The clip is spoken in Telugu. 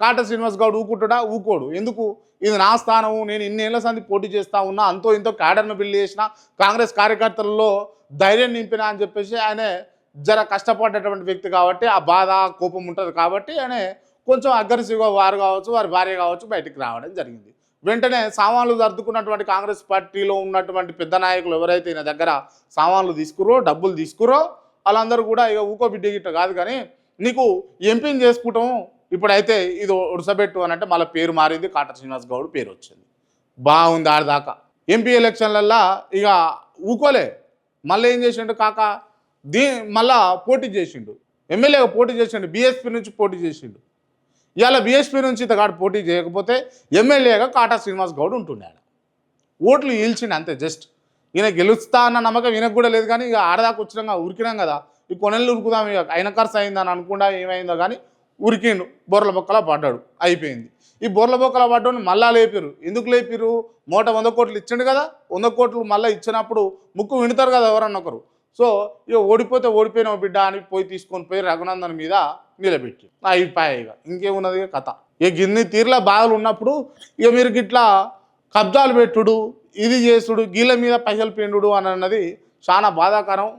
కాట శ్రీనివాస్ గౌడ్ ఊకుంటాడా? ఊకోడు. ఎందుకు? ఇది నా స్థానం, నేను ఇన్నేళ్ల సంది పోటీ చేస్తా ఉన్నా, అంతో ఇంతో క్యాడర్ను బిల్డ్ చేసిన, కాంగ్రెస్ కార్యకర్తలలో ధైర్యం నింపినా అని చెప్పేసి ఆయన జర కష్టపడ్డటువంటి వ్యక్తి కాబట్టి ఆ బాధ కోపం ఉంటుంది కాబట్టి ఆయన కొంచెం అగ్రెసివ్గా వారు కావచ్చు, వారి భార్య కావచ్చు బయటికి రావడం జరిగింది. వెంటనే సామాన్లు సర్దుకున్నటువంటి కాంగ్రెస్ పార్టీలో ఉన్నటువంటి పెద్ద నాయకులు ఎవరైతే ఈయన దగ్గర సామాన్లు తీసుకురో, డబ్బులు తీసుకురో, వాళ్ళందరూ కూడా ఇక ఊకో బిడ్డ గిట్ట కాదు కానీ నీకు ఎంపీని చేసుకుంటాం ఇప్పుడైతే ఇది ఉడసబెట్టు అని అంటే మళ్ళీ పేరు మారింది, కాట శ్రీనివాస్ గౌడ్ పేరు వచ్చింది. బాగుంది ఆడదాకా. ఎంపీ ఎలక్షన్లల్లో ఇక ఊకోలే, మళ్ళీ ఏం చేసిండు కాక మళ్ళా పోటీ చేసిండు, ఎమ్మెల్యేగా పోటీ చేసిండు, బీఎస్పీ నుంచి పోటీ చేసిండు. ఇవాళ బీఎస్పీ నుంచి ఇతగాడు పోటీ చేయకపోతే ఎమ్మెల్యేగా కాటా శ్రీనివాస్ గౌడ్ ఉంటున్నాడు. ఓట్లు ఈల్చిండు అంతే. జస్ట్ ఈయన గెలుస్తా అన్న నమ్మకం ఈయనకు కూడా లేదు కానీ ఇక ఆడదాకా వచ్చినాక ఉరికినాం కదా, ఈ కొనెళ్ళు ఉరుకుదాం, ఇక అయిన ఖర్చు అయిందని అనుకుండా ఏమైందో కానీ ఉరికిండు, బొర్రల బొక్కలా పడ్డాడు, అయిపోయింది. ఈ బొర్రల బొక్కల పడ్డాడు మళ్ళా లేపిరు. ఎందుకు లేపిరు? 100 కోట్లు ఇచ్చిండు కదా, 100 కోట్లు మళ్ళీ ఇచ్చినప్పుడు ముక్కు వింటారు కదా ఎవరన్నా ఒకరు. సో ఇక ఓడిపోతే ఓడిపోయిన బిడ్డ అని పోయి తీసుకొని పోయి రఘునందన్ మీద నిలబెట్టి అయిపోయాయి. ఇక ఇంకేమున్నది కథ. ఇక గిన్ని తీర్ల బాధలు ఉన్నప్పుడు ఇక మీరు గిట్లా కబ్జాలు పెట్టుడు, ఇది చేసుడు, గీళ్ళ మీద పైసలు పిండుడు అని అన్నది చాలా బాధాకరం.